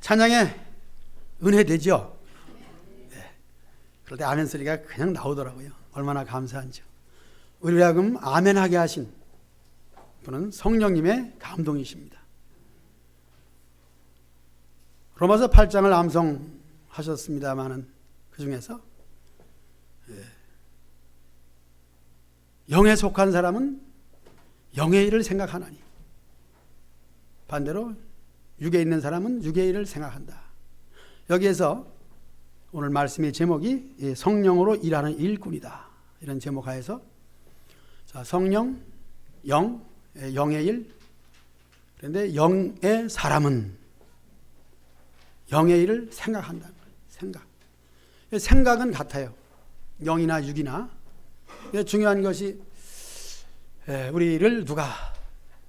찬양에 은혜 되죠? 네. 그럴 때 아멘 소리가 그냥 나오더라고요. 얼마나 감사한지요. 우리를 하여금 아멘하게 하신 분은 성령님의 감동이십니다. 로마서 8장을 암송하셨습니다마는 그 중에서 영에 속한 사람은 영의 일을 생각하나니 반대로 육에 있는 사람은 육의 일을 생각한다. 여기에서 오늘 말씀의 제목이 성령으로 일하는 일꾼이다. 이런 제목 하에서 자, 성령, 영, 영의 일. 그런데 영의 사람은 영의 일을 생각한다는 거예요. 생각. 생각은 같아요. 영이나 육이나. 중요한 것이 우리를 누가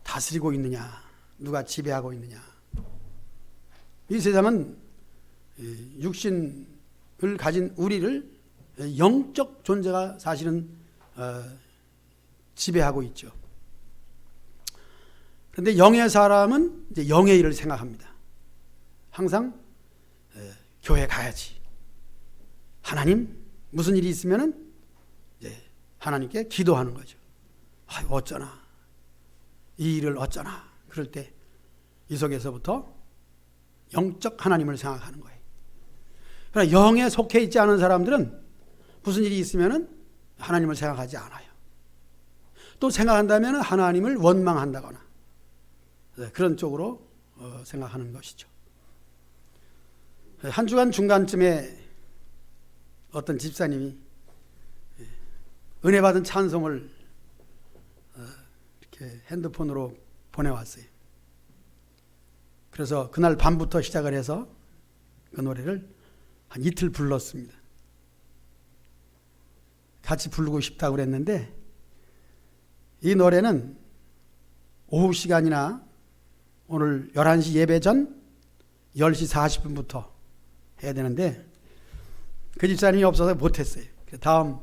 다스리고 있느냐, 누가 지배하고 있느냐. 이 세상은 육신을 가진 우리를 영적 존재가 사실은 지배하고 있죠. 그런데 영의 사람은 이제 영의 일을 생각합니다. 항상 교회 가야지. 하나님 무슨 일이 있으면은 이제 하나님께 기도하는 거죠. 어쩌나 이 일을 어쩌나. 그럴 때 이 속에서부터 영적 하나님을 생각하는 거예요. 그러나 영에 속해 있지 않은 사람들은 무슨 일이 있으면은 하나님을 생각하지 않아요. 또 생각한다면 하나님을 원망한다거나 그런 쪽으로 생각하는 것이죠. 한 주간 중간쯤에 어떤 집사님이 은혜 받은 찬송을 이렇게 핸드폰으로 보내왔어요. 그래서 그날 밤부터 시작을 해서 그 노래를 한 이틀 불렀습니다. 같이 부르고 싶다고 그랬는데 이 노래는 오후 시간이나 오늘 11시 예배 전 10시 40분부터 해야 되는데 그 집사님이 없어서 못했어요. 다음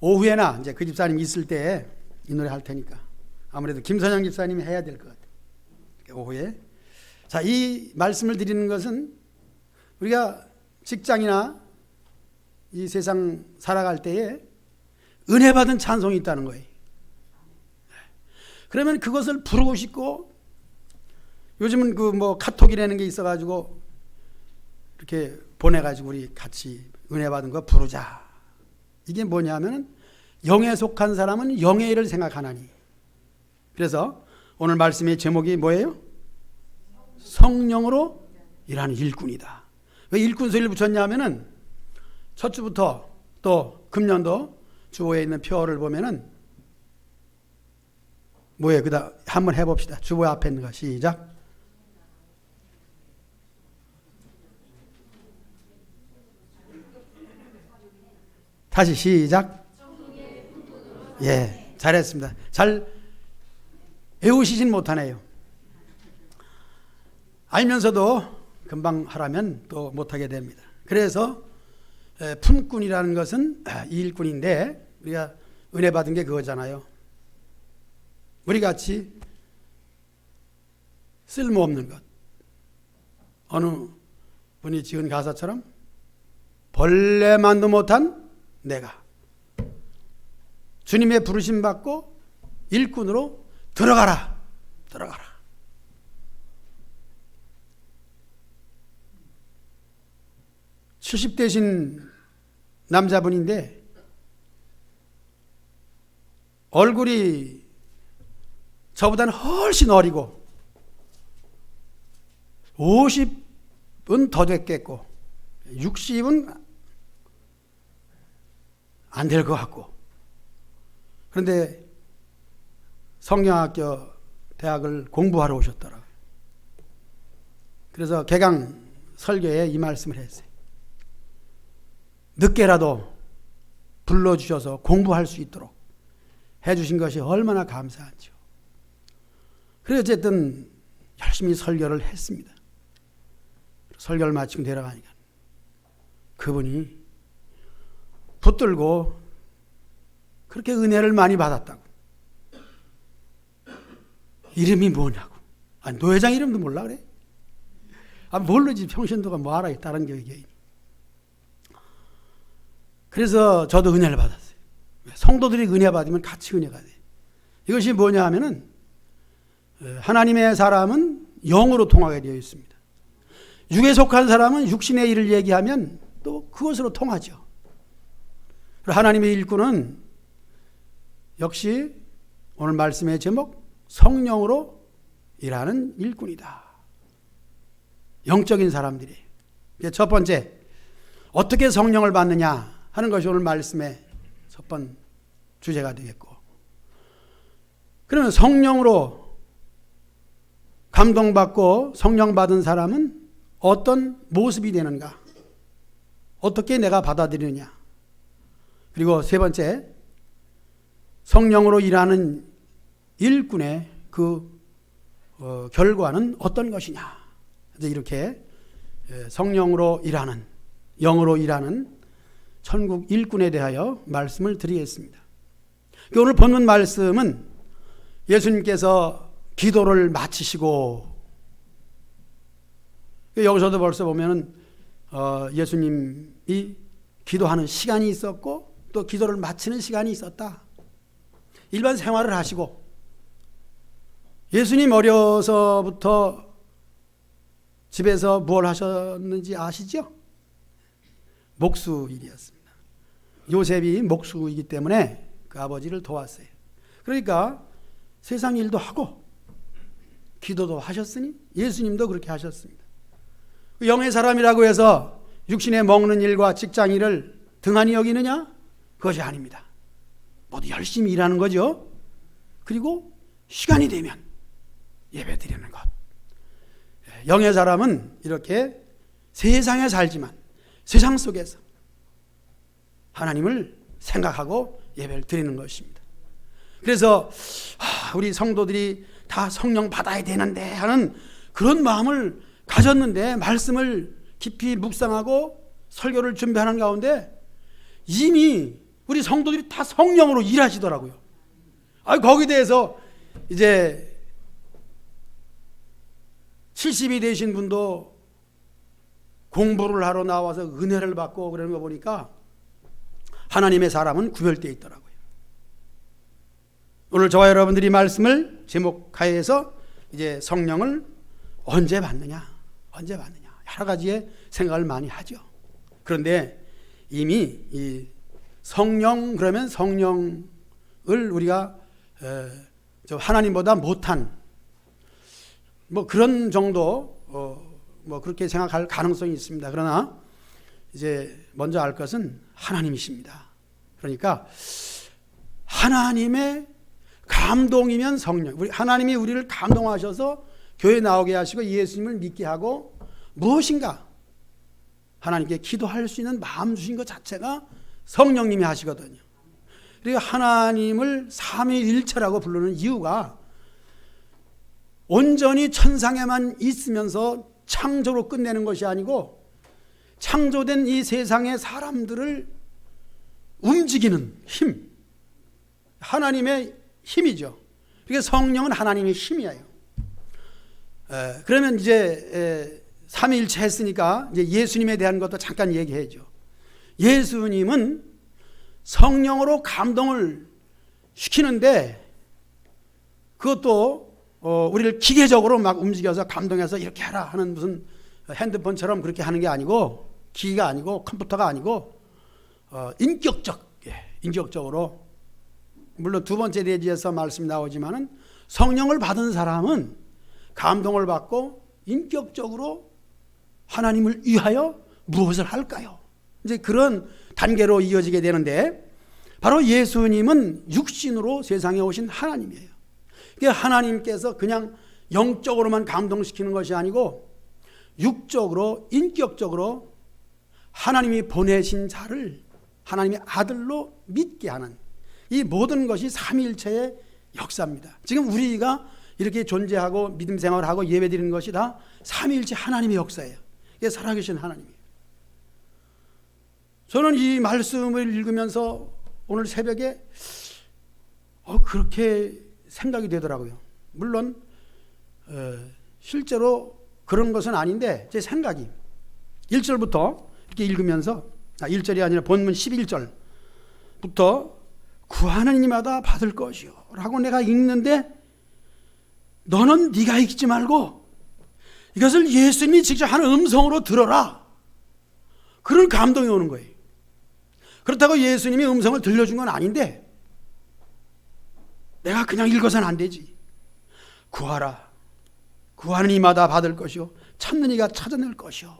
오후에나 이제 그 집사님이 있을 때 이 노래 할 테니까 아무래도 김선영 집사님이 해야 될 것 같아요. 오후에. 자, 이 말씀을 드리는 것은 우리가 직장이나 이 세상 살아갈 때에 은혜 받은 찬송이 있다는 거예요. 그러면 그것을 부르고 싶고 요즘은 그 뭐 카톡이라는 게 있어가지고 이렇게 보내가지고 우리 같이 은혜 받은 거 부르자. 이게 뭐냐면은 영에 속한 사람은 영의 일을 생각하나니. 그래서 오늘 말씀의 제목이 뭐예요? 성령으로 일하는 일꾼이다. 왜 일꾼 소리를 붙였냐면은 첫 주부터 또 금년도 주보에 있는 표를 보면은 뭐예요? 그다음 한번 해봅시다. 주보 앞에 있는 거 시작. 다시 시작. 예, 잘했습니다. 잘 외우시진 못하네요. 알면서도 금방 하라면 또 못하게 됩니다. 그래서 품꾼이라는 것은 이 일꾼인데 우리가 은혜 받은 게 그거잖아요. 우리같이 쓸모없는 것. 어느 분이 지은 가사처럼 벌레만도 못한 내가 주님의 부르심 받고 일꾼으로 들어가라. 70대신 남자분인데 얼굴이 저보다는 훨씬 어리고 50은 더 됐겠고 60은 안 될 것 같고 그런데 성령학교 대학을 공부하러 오셨더라고요. 그래서 개강 설교에 이 말씀을 했어요. 늦게라도 불러주셔서 공부할 수 있도록 해주신 것이 얼마나 감사하죠. 그래서 어쨌든 열심히 설교를 했습니다. 설교를 마치고 내려가니까 그분이 붙들고 그렇게 은혜를 많이 받았다고. 이름이 뭐냐고. 노회장 이름도 몰라 그래? 모르지 평신도가 뭐 알아 다른 교회인. 그래서 저도 은혜를 받았어요. 성도들이 은혜 받으면 같이 은혜가 돼. 이것이 뭐냐 하면은 하나님의 사람은 영으로 통하게 되어 있습니다. 육에 속한 사람은 육신의 일을 얘기하면 또 그것으로 통하죠. 하나님의 일꾼은 역시 오늘 말씀의 제목 성령으로 일하는 일꾼이다. 영적인 사람들이. 첫 번째, 어떻게 성령을 받느냐 하는 것이 오늘 말씀의 첫 번째 주제가 되겠고, 그러면 성령으로 감동받고 성령 받은 사람은 어떤 모습이 되는가? 어떻게 내가 받아들이느냐? 그리고 세 번째, 성령으로 일하는 일꾼의 그 결과는 어떤 것이냐? 이렇게 성령으로 일하는, 영으로 일하는 천국 일꾼에 대하여 말씀을 드리겠습니다. 오늘 본문 말씀은 예수님께서 기도를 마치시고, 여기서도 벌써 보면은 예수님이 기도하는 시간이 있었고 또 기도를 마치는 시간이 있었다. 일반 생활을 하시고, 예수님 어려서부터 집에서 뭘 하셨는지 아시죠? 목수일이었습니다. 요셉이 목수이기 때문에 그 아버지를 도왔어요. 그러니까 세상 일도 하고 기도도 하셨으니 예수님도 그렇게 하셨습니다. 영의 사람이라고 해서 육신에 먹는 일과 직장 일을 등한히 여기느냐? 그것이 아닙니다. 모두 열심히 일하는 거죠. 그리고 시간이 되면 예배 드리는 것. 영의 사람은 이렇게 세상에 살지만 세상 속에서 하나님을 생각하고 예배를 드리는 것입니다. 그래서 우리 성도들이 다 성령 받아야 되는데 하는 그런 마음을 가졌는데, 말씀을 깊이 묵상하고 설교를 준비하는 가운데 이미 우리 성도들이 다 성령으로 일하시더라고요. 거기에 대해서 이제 70이 되신 분도 공부를 하러 나와서 은혜를 받고 그러는 거 보니까 하나님의 사람은 구별되어 있더라고요. 오늘 저와 여러분들이 말씀을 제목하에서 이제 성령을 언제 받느냐, 언제 받느냐 여러 가지의 생각을 많이 하죠. 그런데 이미 이 성령, 그러면 성령을 우리가 하나님보다 못한 뭐 그런 정도 뭐 그렇게 생각할 가능성이 있습니다. 그러나 이제 먼저 알 것은 하나님이십니다. 그러니까 하나님의 감동이면 성령, 하나님이 우리를 감동하셔서 교회 나오게 하시고 예수님을 믿게 하고 무엇인가 하나님께 기도할 수 있는 마음 주신 것 자체가 성령님이 하시거든요. 그리고 하나님을 삼위일체라고 부르는 이유가 온전히 천상에만 있으면서 창조로 끝내는 것이 아니고 창조된 이 세상의 사람들을 움직이는 힘, 하나님의 힘이죠. 그러니까 성령은 하나님의 힘이에요. 그러면 이제 삼위일체 했으니까 이제 예수님에 대한 것도 잠깐 얘기해야죠. 예수님은 성령으로 감동을 시키는데 그것도 우리를 기계적으로 막 움직여서 감동해서 이렇게 하라 하는 무슨 핸드폰처럼 그렇게 하는 게 아니고, 기기가 아니고 컴퓨터가 아니고 인격적으로, 물론 두 번째 대지에서 말씀이 나오지만은 성령을 받은 사람은 감동을 받고 인격적으로 하나님을 위하여 무엇을 할까요? 이제 그런 단계로 이어지게 되는데, 바로 예수님은 육신으로 세상에 오신 하나님이에요. 하나님께서 그냥 영적으로만 감동시키는 것이 아니고 육적으로, 인격적으로 하나님이 보내신 자를 하나님의 아들로 믿게 하는 이 모든 것이 삼위일체의 역사입니다. 지금 우리가 이렇게 존재하고 믿음 생활을 하고 예배 드리는 것이 다 삼위일체 하나님의 역사예요. 이게 살아계신 하나님이에요. 저는 이 말씀을 읽으면서 오늘 새벽에 그렇게 생각이 되더라고요. 물론 실제로 그런 것은 아닌데 제 생각이 1절부터 이렇게 읽으면서 1절이 아니라 본문 11절부터 구하는 이마다 받을 것이요 라고 내가 읽는데 너는 네가 읽지 말고 이것을 예수님이 직접 하는 음성으로 들어라. 그런 감동이 오는 거예요. 그렇다고 예수님이 음성을 들려준 건 아닌데 내가 그냥 읽어서는 안 되지. 구하라. 구하는 이마다 받을 것이요 찾는 이가 찾아낼 것이요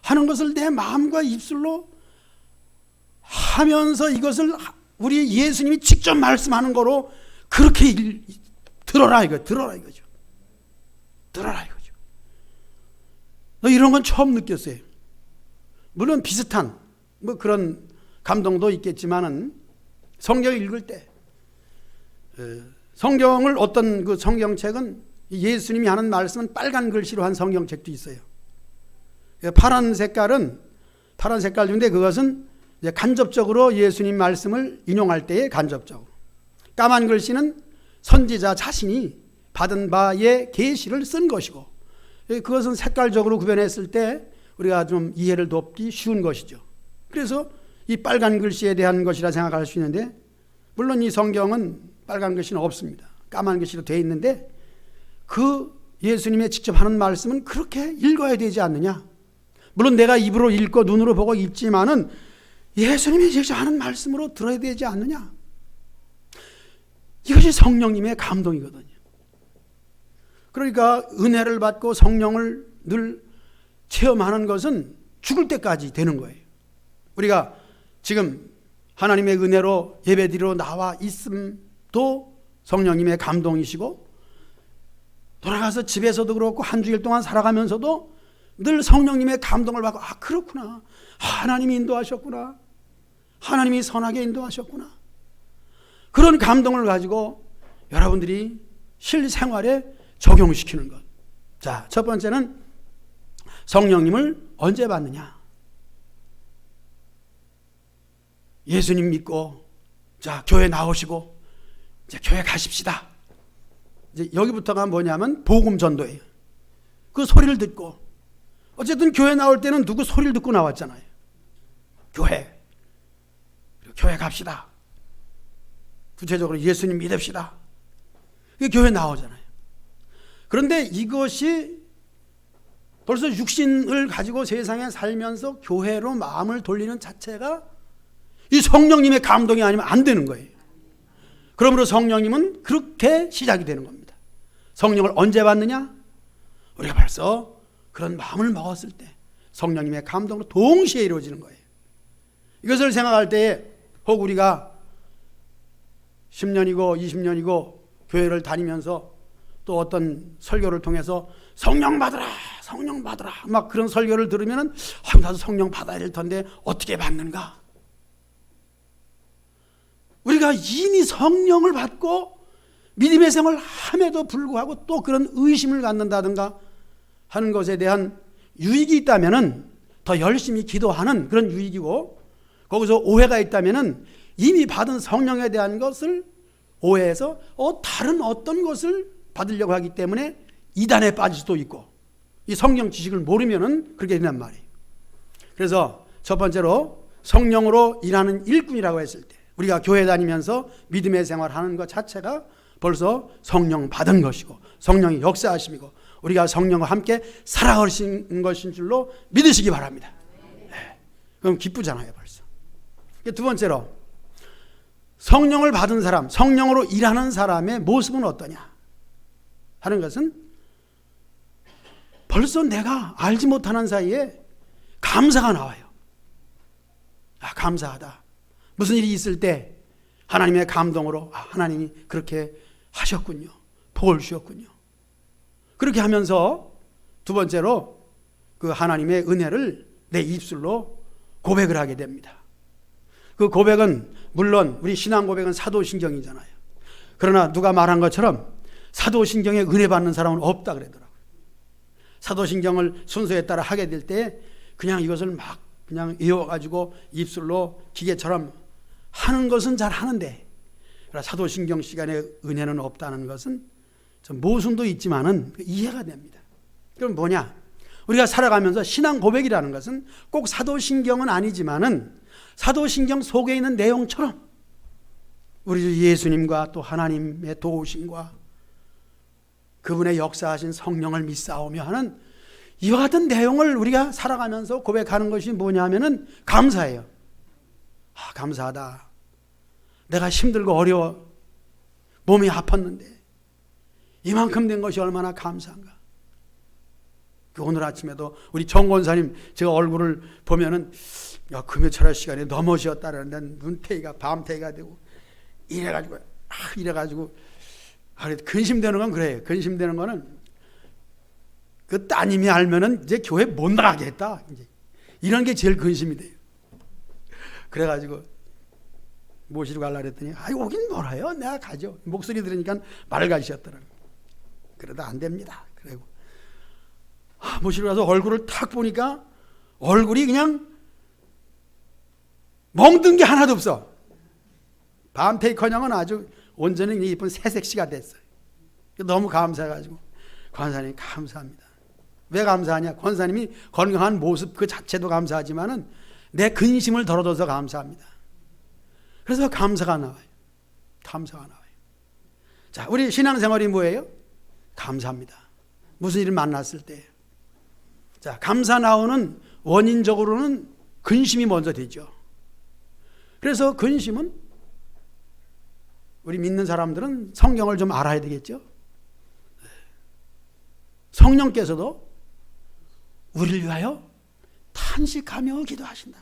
하는 것을 내 마음과 입술로 하면서 이것을 우리 예수님이 직접 말씀하는 거로 그렇게 들어라 이거죠. 들어라 이거죠. 너 이런 건 처음 느꼈어요. 물론 비슷한 뭐 그런 감동도 있겠지만은 성경을 읽을 때 성경을 어떤 그 성경책은 예수님이 하는 말씀은 빨간 글씨로 한 성경책도 있어요. 파란 색깔 중인데 그것은 이제 간접적으로 예수님 말씀을 인용할 때에 간접적으로, 까만 글씨는 선지자 자신이 받은 바의 계시를 쓴 것이고, 그것은 색깔적으로 구별했을 때 우리가 좀 이해를 돕기 쉬운 것이죠. 그래서 이 빨간 글씨에 대한 것이라 생각할 수 있는데, 물론 이 성경은 빨간 글씨는 없습니다. 까만 글씨로 되어 있는데 그 예수님의 직접 하는 말씀은 그렇게 읽어야 되지 않느냐. 물론 내가 입으로 읽고 눈으로 보고 읽지만은 예수님이 직접 하는 말씀으로 들어야 되지 않느냐. 이것이 성령님의 감동이거든요. 그러니까 은혜를 받고 성령을 늘 체험하는 것은 죽을 때까지 되는 거예요. 우리가 지금 하나님의 은혜로 예배드리러 나와 있음도 성령님의 감동이시고, 돌아가서 집에서도 그렇고 한 주일 동안 살아가면서도 늘 성령님의 감동을 받고, 아 그렇구나, 하나님이 인도하셨구나, 하나님이 선하게 인도하셨구나, 그런 감동을 가지고 여러분들이 실생활에 적용시키는 것. 자, 첫 번째는 성령님을 언제 받느냐. 예수님 믿고 자 교회 나오시고 이제 교회 가십시다. 이제 여기부터가 뭐냐면 복음 전도예요. 그 소리를 듣고, 어쨌든 교회 나올 때는 누구 소리를 듣고 나왔잖아요. 교회 갑시다. 구체적으로 예수님 믿읍시다. 이게 교회 나오잖아요. 그런데 이것이 벌써 육신을 가지고 세상에 살면서 교회로 마음을 돌리는 자체가 이 성령님의 감동이 아니면 안 되는 거예요. 그러므로 성령님은 그렇게 시작이 되는 겁니다. 성령을 언제 받느냐? 우리가 벌써 그런 마음을 먹었을 때 성령님의 감동으로 동시에 이루어지는 거예요. 이것을 생각할 때에 혹 우리가 10년이고 20년이고 교회를 다니면서 또 어떤 설교를 통해서 성령 받으라 막 그런 설교를 들으면은 나도 성령 받아야 될 텐데 어떻게 받는가? 우리가 이미 성령을 받고 믿음의 생활을 함에도 불구하고 또 그런 의심을 갖는다든가 하는 것에 대한 유익이 있다면은 더 열심히 기도하는 그런 유익이고, 거기서 오해가 있다면은 이미 받은 성령에 대한 것을 오해해서 다른 어떤 것을 받으려고 하기 때문에 이단에 빠질 수도 있고, 이 성령 지식을 모르면은 그렇게 된단 말이에요. 그래서 첫 번째로 성령으로 일하는 일꾼이라고 했을 때 우리가 교회 다니면서 믿음의 생활하는 것 자체가 벌써 성령 받은 것이고 성령이 역사하심이고 우리가 성령과 함께 살아가신 것인 줄로 믿으시기 바랍니다. 네. 그럼 기쁘잖아요 벌써. 두 번째로 성령을 받은 사람, 성령으로 일하는 사람의 모습은 어떠냐 하는 것은 벌써 내가 알지 못하는 사이에 감사가 나와요. 아, 감사하다. 무슨 일이 있을 때 하나님의 감동으로 하나님이 그렇게 하셨군요. 복을 주셨군요. 그렇게 하면서 두 번째로 그 하나님의 은혜를 내 입술로 고백을 하게 됩니다. 그 고백은 물론 우리 신앙 고백은 사도신경이잖아요. 그러나 누가 말한 것처럼 사도신경에 은혜 받는 사람은 없다 그러더라고요. 사도신경을 순서에 따라 하게 될 때 그냥 이것을 막 그냥 외워가지고 입술로 기계처럼 하는 것은 잘 하는데, 사도신경 시간에 은혜는 없다는 것은 좀 모순도 있지만은 이해가 됩니다. 그럼 뭐냐? 우리가 살아가면서 신앙 고백이라는 것은 꼭 사도신경은 아니지만은 사도신경 속에 있는 내용처럼 우리 주 예수님과 또 하나님의 도우심과 그분의 역사하신 성령을 믿사오며 하는 이와 같은 내용을 우리가 살아가면서 고백하는 것이 뭐냐면은 감사예요. 아, 감사하다. 내가 힘들고 어려워 몸이 아팠는데 이만큼 된 것이 얼마나 감사한가. 오늘 아침에도 우리 정 권사님 제가 얼굴을 보면은 야, 금요철야 시간에 넘어지었다라는 눈태기가 밤태기가 되고 이래가지고 근심되는 건 그래요. 근심되는 거는 그 따님이 알면은 이제 교회 못 나가게 했다. 이제 이런 게 제일 근심이 돼요. 그래가지고 모시러 가려고 했더니 오긴 뭐라요? 내가 가죠. 목소리 들으니까 맑아지셨더라고요. 그러다 안 됩니다. 그리고 모시러 가서 얼굴을 탁 보니까 얼굴이 그냥 멍든 게 하나도 없어. 밤태희커녕은 아주 온전히 이쁜 새색시가 됐어요. 너무 감사해가지고 권사님 감사합니다. 왜 감사하냐? 권사님이 건강한 모습 그 자체도 감사하지만은 내 근심을 덜어줘서 감사합니다. 그래서 감사가 나와요. 감사가 나와요. 자, 우리 신앙생활이 뭐예요? 감사합니다. 무슨 일을 만났을 때. 자, 감사 나오는 원인적으로는 근심이 먼저 되죠. 그래서 근심은 우리 믿는 사람들은 성경을 좀 알아야 되겠죠. 성령께서도 우리를 위하여 탄식하며 기도하신다.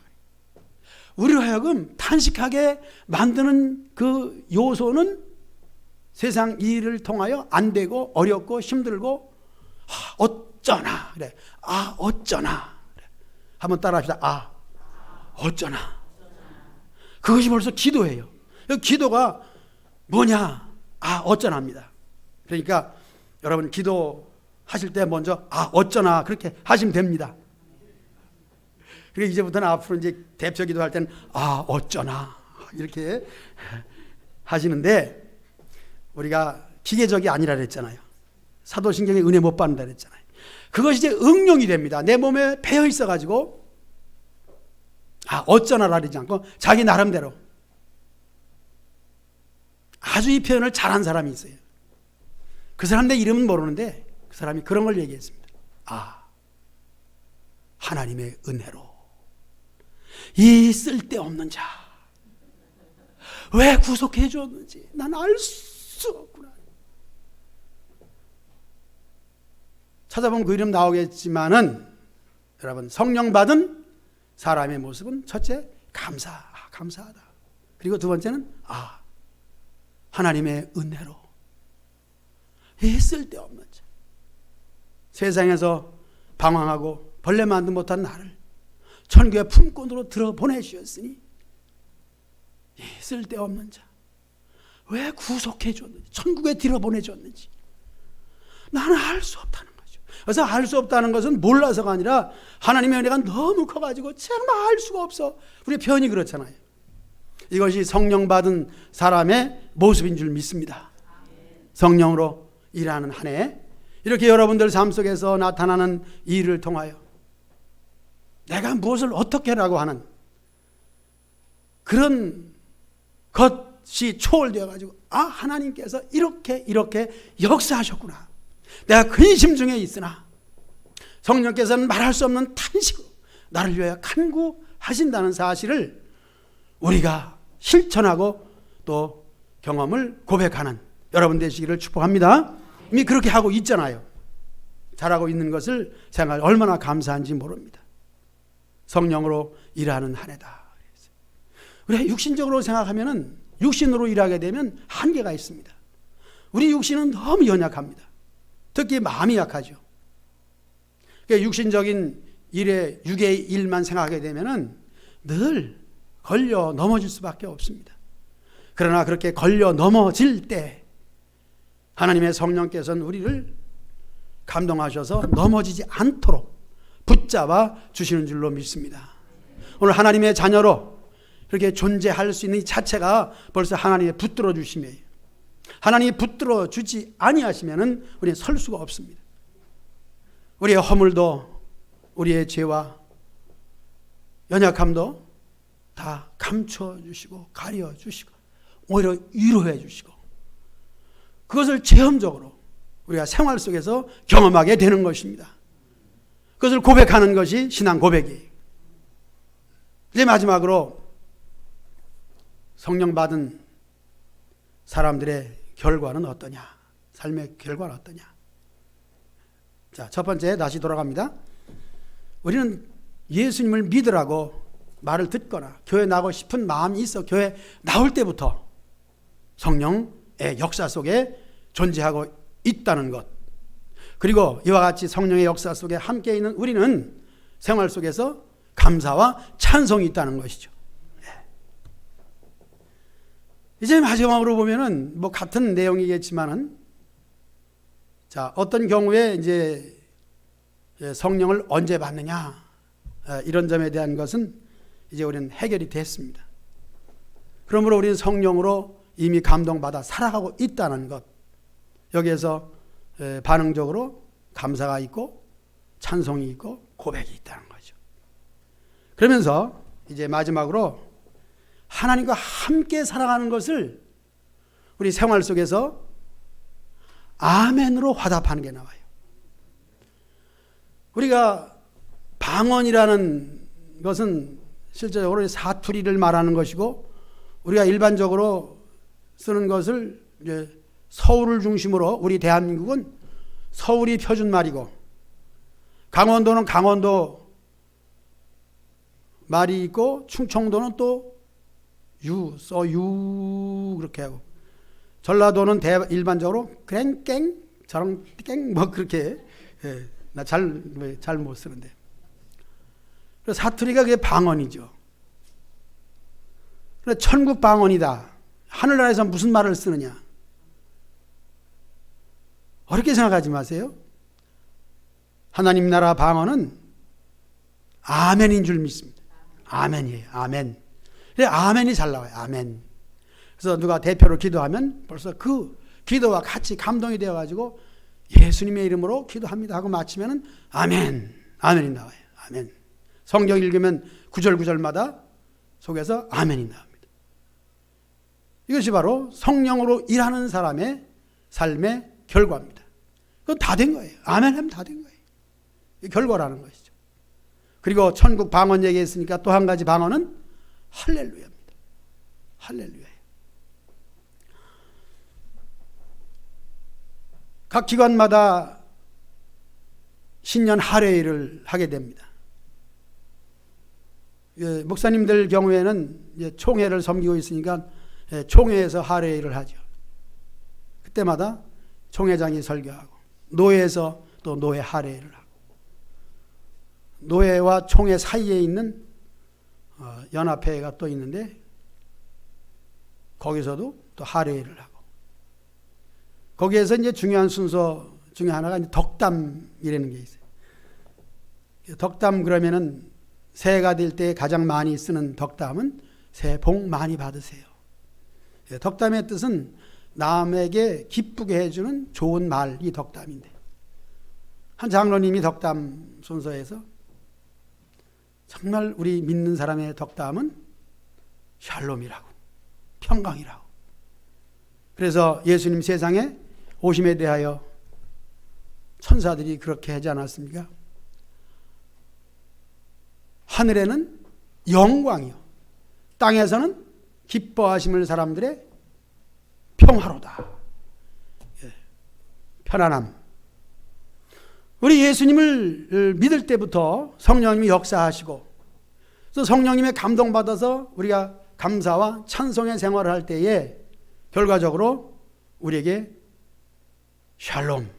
우리로 하여금 탄식하게 만드는 그 요소는 세상 일을 통하여 안 되고 어렵고 힘들고 어쩌나 그래. 어쩌나 그래. 한번 따라합시다. 어쩌나. 그것이 벌써 기도예요. 기도가 뭐냐? 어쩌나입니다. 그러니까 여러분 기도하실 때 먼저 어쩌나 그렇게 하시면 됩니다. 그리고 이제부터는 앞으로 이제 대표 기도할 때는 어쩌나 이렇게 하시는데 우리가 기계적이 아니라 그랬잖아요. 사도신경에 은혜 못 받는다 그랬잖아요. 그것이 이제 응용이 됩니다. 내 몸에 배어 있어 가지고 어쩌나라 그러지 않고 자기 나름대로 아주 이 표현을 잘한 사람이 있어요. 그 사람 내 이름은 모르는데 그 사람이 그런 걸 얘기했습니다. 하나님의 은혜로 이 쓸데없는 자 왜 구속해 줬는지 난 알 수 없구나. 찾아보면 그 이름 나오겠지만은 여러분 성령 받은 사람의 모습은 첫째 감사하다. 그리고 두 번째는 하나님의 은혜로 이 쓸데없는 자 세상에서 방황하고 벌레 만도 못한 나를 천국의 품꾼으로 들어 보내주셨으니 이 쓸데없는 자 왜 구속해 줬는지 천국에 들어 보내줬는지 나는 알 수 없다는 거죠. 그래서 알 수 없다는 것은 몰라서가 아니라 하나님의 은혜가 너무 커가지고 정말 알 수가 없어. 우리 표현이 그렇잖아요. 이것이 성령 받은 사람의 모습인 줄 믿습니다. 성령으로 일하는 한 해 이렇게 여러분들 삶 속에서 나타나는 일을 통하여 내가 무엇을 어떻게 하라고 하는 그런 것이 초월되어 가지고 하나님께서 이렇게 역사하셨구나. 내가 근심 중에 있으나 성령께서는 말할 수 없는 탄식으로 나를 위하여 간구하신다는 사실을 우리가 실천하고 또 경험을 고백하는 여러분 되시기를 축복합니다. 이미 그렇게 하고 있잖아요. 잘하고 있는 것을 생각 얼마나 감사한지 모릅니다. 성령으로 일하는 한 해다. 우리가 육신적으로 생각하면은 육신으로 일하게 되면 한계가 있습니다. 우리 육신은 너무 연약합니다. 특히 마음이 약하죠. 그러니까 육신적인 일에 육의 일만 생각하게 되면은 늘 걸려 넘어질 수밖에 없습니다. 그러나 그렇게 걸려 넘어질 때 하나님의 성령께서는 우리를 감동하셔서 넘어지지 않도록 붙잡아 주시는 줄로 믿습니다. 오늘 하나님의 자녀로 그렇게 존재할 수 있는 이 자체가 벌써 하나님의 붙들어 주심이에요. 하나님이 붙들어 주지 아니하시면은 우리는 설 수가 없습니다. 우리의 허물도 우리의 죄와 연약함도 다 감춰주시고 가려주시고 오히려 위로해 주시고 그것을 체험적으로 우리가 생활 속에서 경험하게 되는 것입니다. 그것을 고백하는 것이 신앙 고백이에요. 이제 마지막으로 성령 받은 사람들의 결과는 어떠냐? 삶의 결과는 어떠냐? 자, 첫 번째 다시 돌아갑니다. 우리는 예수님을 믿으라고 말을 듣거나 교회 나가고 싶은 마음이 있어 교회 나올 때부터 성령의 역사 속에 존재하고 있다는 것, 그리고 이와 같이 성령의 역사 속에 함께 있는 우리는 생활 속에서 감사와 찬송이 있다는 것이죠. 이제 마지막으로 보면은 뭐 같은 내용이겠지만은, 자, 어떤 경우에 이제 성령을 언제 받느냐, 이런 점에 대한 것은 이제 우리는 해결이 됐습니다. 그러므로 우리는 성령으로 이미 감동받아 살아가고 있다는 것, 여기에서 반응적으로 감사가 있고 찬송이 있고 고백이 있다는 거죠. 그러면서 이제 마지막으로 하나님과 함께 살아가는 것을 우리 생활 속에서 아멘으로 화답하는 게 나와요. 우리가 방언이라는 것은 실제적으로 사투리를 말하는 것이고, 우리가 일반적으로 쓰는 것을 이제 서울을 중심으로, 우리 대한민국은 서울이 표준말이고 강원도는 강원도 말이 있고 충청도는 또 유 그렇게 하고, 전라도는 일반적으로 꽹 저랑 땡 뭐 그렇게, 나 잘 못 쓰는데. 그래서 사투리가 그게 방언이죠. 그래, 천국 방언이다. 하늘나라에서 무슨 말을 쓰느냐? 어렵게 생각하지 마세요. 하나님 나라 방언은 아멘인 줄 믿습니다. 아멘이에요. 아멘. 그래, 아멘이 잘 나와요. 아멘. 그래서 누가 대표로 기도하면 벌써 그 기도와 같이 감동이 되어가지고 예수님의 이름으로 기도합니다 하고 마치면은 아멘, 아멘이 나와요. 아멘. 성경 읽으면 구절구절마다 속에서 아멘이 나옵니다. 이것이 바로 성령으로 일하는 사람의 삶의 결과입니다. 그건 다 된 거예요. 아멘 하면 다 된 거예요. 이 결과라는 것이죠. 그리고 천국 방언 얘기했으니까 또 한 가지 방언은 할렐루야입니다. 할렐루야. 각 기관마다 신년 할례를 하게 됩니다. 목사님들 경우에는 이제 총회를 섬기고 있으니까 총회에서 할례를 하죠. 그때마다 총회장이 설교하고, 노회에서 또 노회 할례를 하고, 노회와 총회 사이에 있는 연합회가 또 있는데 거기서도 또 할례를 하고, 거기에서 이제 중요한 순서 중에 하나가 이제 덕담이라는 게 있어요. 덕담 그러면은 새해가 될 때 가장 많이 쓰는 덕담은 새해 복 많이 받으세요. 덕담의 뜻은 남에게 기쁘게 해주는 좋은 말이 덕담인데, 한 장로님이 덕담 순서에서 정말 우리 믿는 사람의 덕담은 샬롬이라고, 평강이라고. 그래서 예수님 세상에 오심에 대하여 천사들이 그렇게 하지 않았습니까? 하늘에는 영광이요, 땅에서는 기뻐하심을 사람들의 평화로다. 편안함. 우리 예수님을 믿을 때부터 성령님이 역사하시고, 또 성령님의 감동받아서 우리가 감사와 찬송의 생활을 할 때에 결과적으로 우리에게 샬롬.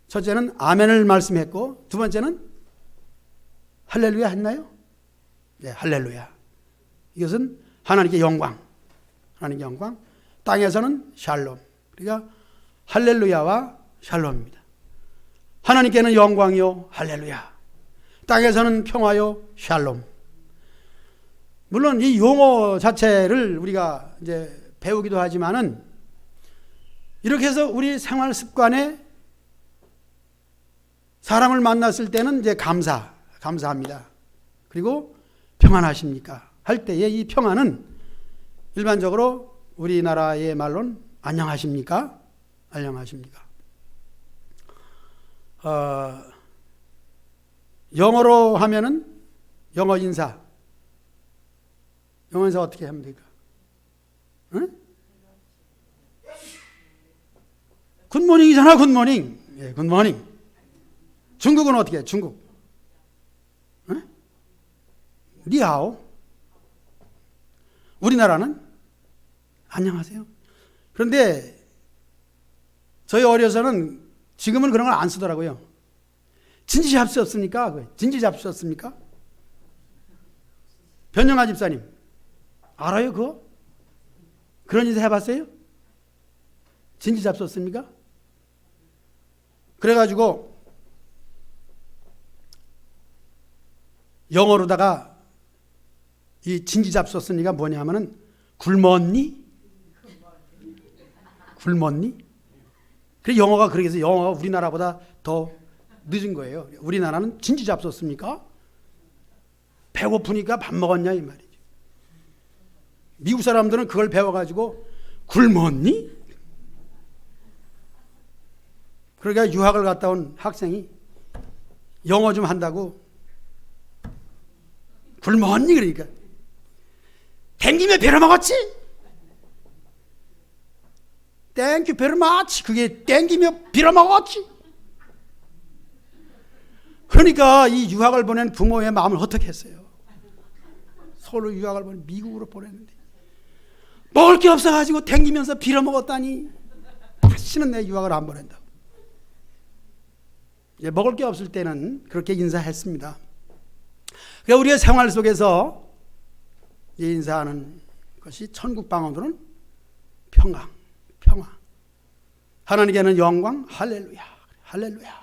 첫째는 아멘을 말씀했고, 두 번째는 할렐루야 했나요? 네, 할렐루야. 이것은 하나님께 영광. 하나님께 영광. 땅에서는 샬롬. 그러니까 할렐루야와 샬롬입니다. 하나님께는 영광이요, 할렐루야. 땅에서는 평화요, 샬롬. 물론 이 용어 자체를 우리가 이제 배우기도 하지만은, 이렇게 해서 우리 생활 습관에 사람을 만났을 때는 이제 감사합니다. 그리고 평안하십니까? 할 때에 이 평안은 일반적으로 우리나라의 말로는 안녕하십니까? 안녕하십니까? 영어로 하면은 영어 인사 어떻게 하면 될까? 응? 굿모닝이잖아. 굿모닝. 예, 굿모닝. 중국은 어떻게 해? 중국. 응? 니하오. 우리나라는 안녕하세요. 그런데 저희 어려서는 지금은 그런 걸 안 쓰더라고요. 진지 잡수셨습니까? 진지 잡수셨습니까? 변영아 집사님 알아요 그거? 그런 인사 해봤어요? 진지 잡수셨습니까? 그래가지고 영어로다가 이 진지 잡수셨으니까 뭐냐면은 굶었니? 굶었니? 그래 영어가 그렇게 해서 영어가 우리나라보다 더 늦은 거예요. 우리나라는 진지 잡수셨습니까? 배고프니까 밥 먹었냐 이 말이죠. 미국 사람들은 그걸 배워가지고 굶었니? 그러니까 유학을 갔다 온 학생이 영어 좀 한다고 굶었니? 그러니까 땡기며 빌어먹었지? 땡큐 베리마치 그게 땡기며 빌어먹었지? 그러니까 이 유학을 보낸 부모의 마음을 어떻게 했어요? 서로 유학을 보내 미국으로 보냈는데 먹을 게 없어가지고 땡기면서 빌어먹었다니 다시는 내 유학을 안 보낸다고. 먹을 게 없을 때는 그렇게 인사했습니다. 그러니까 우리의 생활 속에서 인사하는 것이 천국 방언으로는 평강, 평화. 하나님께는 영광, 할렐루야, 할렐루야.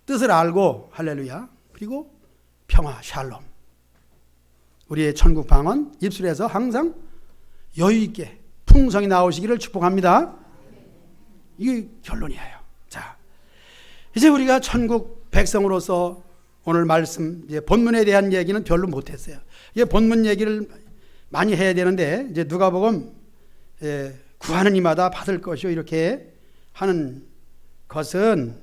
뜻을 알고 할렐루야. 그리고 평화, 샬롬. 우리의 천국 방언 입술에서 항상 여유 있게 풍성이 나오시기를 축복합니다. 이게 결론이에요. 자, 이제 우리가 천국 백성으로서 오늘 말씀 이제 본문에 대한 얘기는 별로 못했어요. 이제 본문 얘기를 많이 해야 되는데 이제 누가복음 구하는 이마다 받을 것이요 이렇게 하는 것은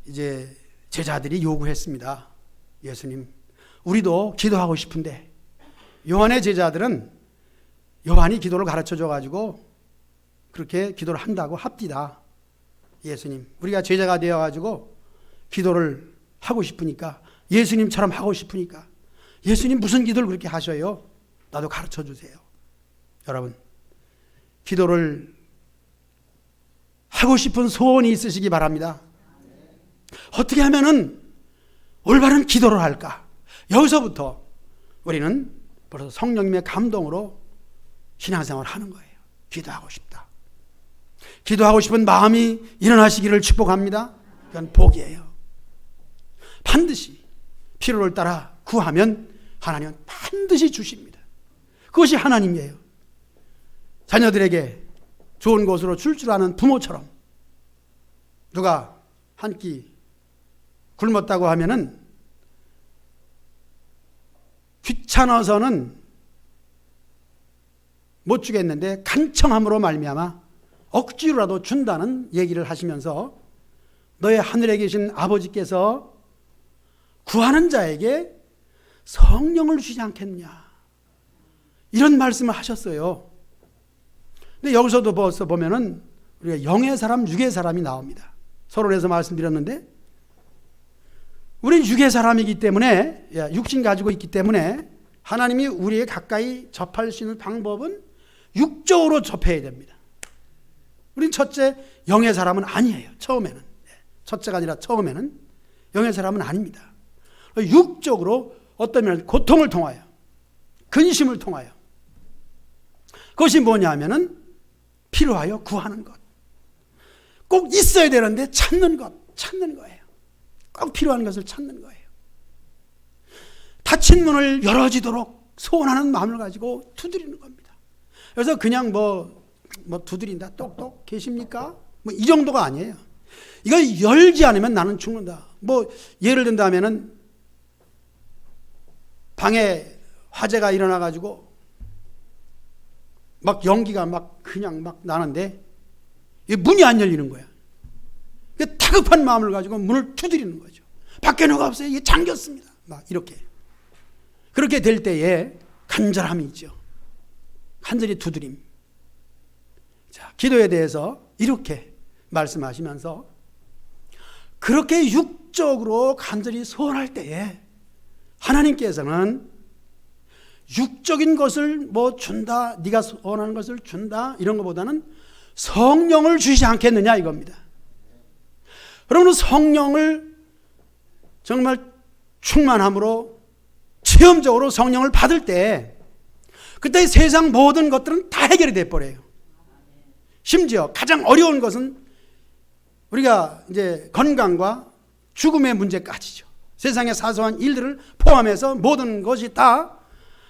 이제 제자들이 요구했습니다. 예수님, 우리도 기도하고 싶은데 요한의 제자들은 요한이 기도를 가르쳐 줘가지고 그렇게 기도를 한다고 합디다. 예수님, 우리가 제자가 되어가지고 기도를 하고 싶으니까 예수님처럼 하고 싶으니까 예수님 무슨 기도를 그렇게 하셔요? 나도 가르쳐 주세요. 여러분, 기도를 하고 싶은 소원이 있으시기 바랍니다. 어떻게 하면은 올바른 기도를 할까? 여기서부터 우리는 벌써 성령님의 감동으로 신앙생활을 하는 거예요. 기도하고 싶다. 기도하고 싶은 마음이 일어나시기를 축복합니다. 그건 복이에요. 반드시 필요를 따라 구하면 하나님은 반드시 주십니다. 그것이 하나님이에요. 자녀들에게 좋은 곳으로 줄 아는 부모처럼 누가 한 끼 굶었다고 하면은 귀찮아서는 못 주겠는데 간청함으로 말미암아 억지로라도 준다는 얘기를 하시면서 너의 하늘에 계신 아버지께서 구하는 자에게 성령을 주지 않겠느냐 이런 말씀을 하셨어요. 근데 여기서도 벌써 보면은 우리가 영의 사람, 육의 사람이 나옵니다. 서론에서 말씀드렸는데 우리는 육의 사람이기 때문에 육신 가지고 있기 때문에 하나님이 우리에 가까이 접할 수 있는 방법은 육적으로 접해야 됩니다. 우린 첫째 영의 사람은 아니에요. 처음에는 첫째가 아니라 처음에는 영의 사람은 아닙니다. 육적으로 어떤 면에서 고통을 통하여 근심을 통하여 그것이 뭐냐면은 필요하여 구하는 것. 꼭 있어야 되는데 찾는 거예요. 꼭 필요한 것을 찾는 거예요. 닫힌 문을 열어지도록 소원하는 마음을 가지고 두드리는 겁니다. 그래서 그냥 뭐 두드린다, 똑똑 계십니까? 뭐 이 정도가 아니에요. 이걸 열지 않으면 나는 죽는다. 뭐 예를 든다면은 방에 화재가 일어나 가지고 막 연기가 막 그냥 막 나는데 문이 안 열리는 거야. 다급한 마음을 가지고 문을 두드리는 거죠. 밖에 누가 없어요. 이게 잠겼습니다. 막 이렇게. 그렇게 될 때에 간절함이 있죠. 간절히 두드림. 자, 기도에 대해서 이렇게 말씀하시면서 그렇게 육적으로 간절히 소원할 때에 하나님께서는 육적인 것을 뭐 준다, 네가 원하는 것을 준다 이런 것보다는 성령을 주시지 않겠느냐 이겁니다. 그러면 성령을 정말 충만함으로 체험적으로 성령을 받을 때 그때 세상 모든 것들은 다 해결이 돼 버려요. 심지어 가장 어려운 것은 우리가 이제 건강과 죽음의 문제까지죠. 세상의 사소한 일들을 포함해서 모든 것이 다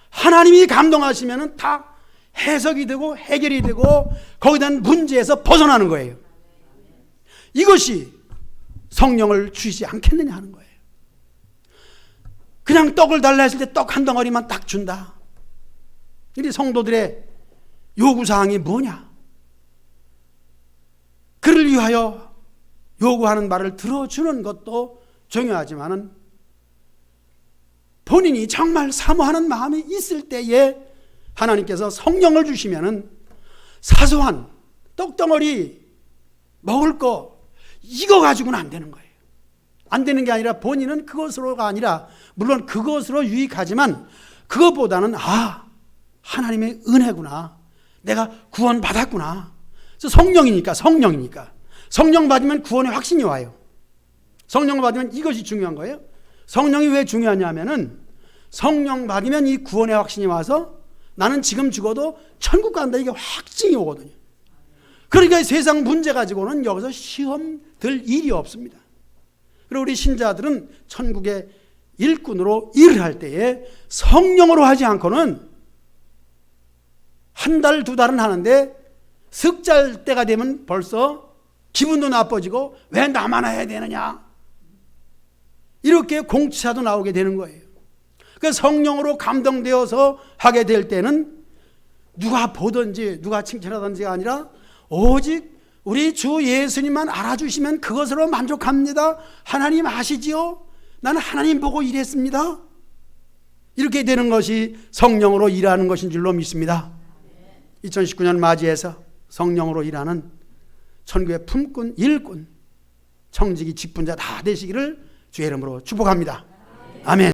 하나님이 감동하시면은 다 해석이 되고 해결이 되고 거기에 대한 문제에서 벗어나는 거예요. 이것이 성령을 주시지 않겠느냐 하는 거예요. 그냥 떡을 달라 했을 때 떡 한 덩어리만 딱 준다. 이 성도들의 요구사항이 뭐냐? 그를 위하여 요구하는 말을 들어주는 것도 중요하지만은 본인이 정말 사모하는 마음이 있을 때에 하나님께서 성령을 주시면은 사소한 떡덩어리 먹을 거 이거 가지고는 안 되는 거예요. 안 되는 게 아니라 본인은 그것으로가 아니라 물론 그것으로 유익하지만 그것보다는 하나님의 은혜구나. 내가 구원받았구나. 성령이니까 성령 받으면 구원의 확신이 와요. 성령을 받으면 이것이 중요한 거예요. 성령이 왜 중요하냐면은 성령 받으면 이 구원의 확신이 와서 나는 지금 죽어도 천국 간다 이게 확증이 오거든요. 그러니까 세상 문제 가지고는 여기서 시험 들 일이 없습니다. 그리고 우리 신자들은 천국의 일꾼으로 일을 할 때에 성령으로 하지 않고는 한 달, 두 달은 하는데 석 달 때가 되면 벌써 기분도 나빠지고 왜 나만 해야 되느냐 이렇게 공치사도 나오게 되는 거예요. 그 성령으로 감동되어서 하게 될 때는 누가 보든지 누가 칭찬하든지가 아니라 오직 우리 주 예수님만 알아주시면 그것으로 만족합니다. 하나님 아시지요? 나는 하나님 보고 일했습니다. 이렇게 되는 것이 성령으로 일하는 것인 줄로 믿습니다. 2019년 맞이해서 성령으로 일하는 천국의 품꾼, 일꾼, 청지기, 직분자 다 되시기를 주의 이름으로 축복합니다. 아멘.